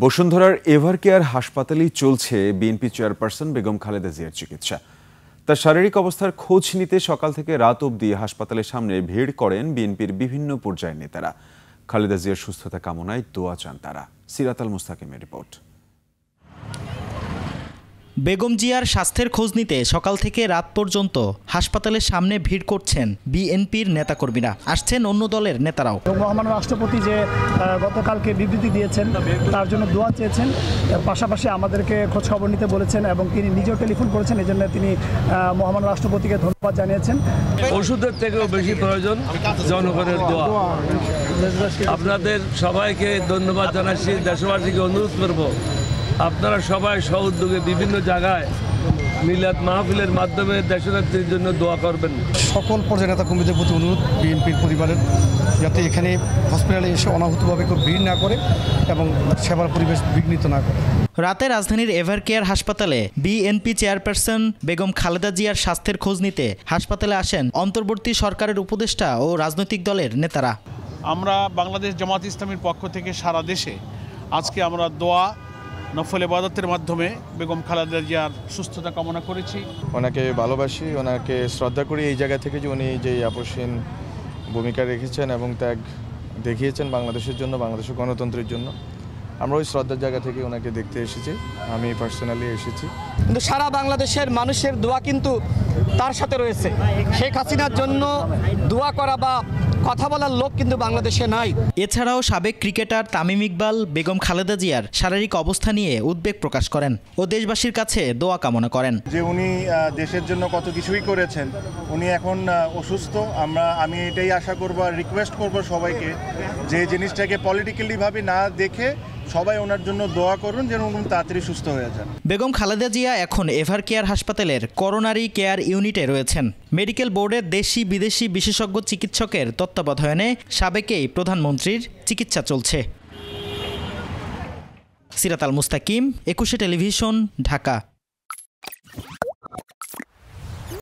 বসুন্ধরার এভারকেয়ার হাসপাতালেই চলছে বিএনপি চেয়ারপারসন বেগম খালেদা জিয়ার চিকিৎসা। তার শারীরিক অবস্থার খোঁজ নিতে সকাল থেকে রাত অবধি হাসপাতালের সামনে ভিড় করেন বিএনপির বিভিন্ন পর্যায়ের নেতারা। খালেদা জিয়ার সুস্থতা কামনায় দোয়া চান তারা। সিরাতাল মুস্তাকিমের রিপোর্ট। বেগম জিয়ার স্বাস্থ্যের খোঁজ নিতে সকাল থেকে রাত পর্যন্ত হাসপাতালের সামনে ভিড় করছেন বিএনপির নেতাকর্মীরা, আসছেন অন্য দলের নেতারাও। মহামান্য রাষ্ট্রপতি যে গতকালকে বিবৃতি দিয়েছেন তার জন্য দোয়া চেয়েছেন, পাশাপাশি আমাদেরকে খোঁজখবর নিতে বলেছেন এবং তিনি নিজেও টেলিফোন করেছেন, এই জন্য তিনি মহামান্য রাষ্ট্রপতিকে ধন্যবাদ জানিয়েছেন। ওষুধের থেকেও বেশি প্রয়োজন জনগণের দোয়া। আপনাদের সবাইকে ধন্যবাদ জানাচ্ছি। দেশবাসীকে অনুরোধ করব, আপনারা সবাই সহযোগে বিভিন্ন জায়গায় মিলাদ মাহফিলের মাধ্যমে দেশনেত্রীর জন্য দোয়া করবেন। সকল পর্যায়ের নেতা কর্মীদের প্রতি অনুরোধ বিএনপির পরিবারের যাতে এখানে হসপিটালে এসে অনাহুতভাবে কেউ ভিড় না করে এবং সেবার পরিবেশ বিঘ্নিত না করে। রাতে রাজধানীর এভারকেয়ার হাসপাতালে বিএনপি চেয়ারপারসন বেগম খালেদা জিয়ার স্বাস্থ্যের খোঁজ নিতে হাসপাতালে আসেন অন্তর্বর্তী সরকারের উপদেষ্টা ও রাজনৈতিক দলের নেতারা। আমরা বাংলাদেশ জামাত ইসলামীর পক্ষ থেকে সারা দেশে আজকে আমরা দোয়া নফল ইবাদতের মাধ্যমে বেগম খালেদা জিয়ার সুস্থতা কামনা করেছি। ওনাকে ভালোবাসি, ওনাকে শ্রদ্ধা করি এই জায়গা থেকে যে উনি যে আপসহীন ভূমিকা রেখেছেন এবং ত্যাগ দেখিয়েছেন বাংলাদেশের জন্য, বাংলাদেশের গণতন্ত্রের জন্য। আমরা ওই শ্রদ্ধার জায়গা থেকে ওনাকে দেখতে এসেছি, আমি পার্সোনালি এসেছি। কিন্তু সারা বাংলাদেশের মানুষের দোয়া কিন্তু তার সাথে রয়েছে। শেখ হাসিনার জন্য দোয়া করা বা কথা বলার লোক কিন্তু বাংলাদেশে নাই। এছাড়াও সাবেক ক্রিকেটার তামিম ইকবাল বেগম খালেদা জিয়ার শারীরিক অবস্থা নিয়ে উদ্বেগ প্রকাশ করেন ও দেশবাসীর কাছে দোয়া কামনা করেন। যে উনি দেশের জন্য কত কিছুই করেছেন, উনি এখন অসুস্থ। আমি এটাই আশা করব আর রিকোয়েস্ট করব সবাইকে যে জিনিসটাকে পলিটিক্যালি ভাবে না দেখে সবাই ওনার জন্য দোয়া করুন যেন উনি তাড়াতাড়ি সুস্থ হয়ে যান। বেগম খালেদা জিয়া এখন এভারকেয়ার হাসপাতালের করোনারি কেয়ার ইউনিটে রয়েছেন। মেডিকেল বোর্ডের দেশি বিদেশি বিশেষজ্ঞ চিকিৎসকের তত্ত্বাবধানে সাবেকেই প্রধানমন্ত্রীর চিকিৎসা চলছে। সিরাতাল মুস্তাকিম, 21 টেলিভিশন, ঢাকা।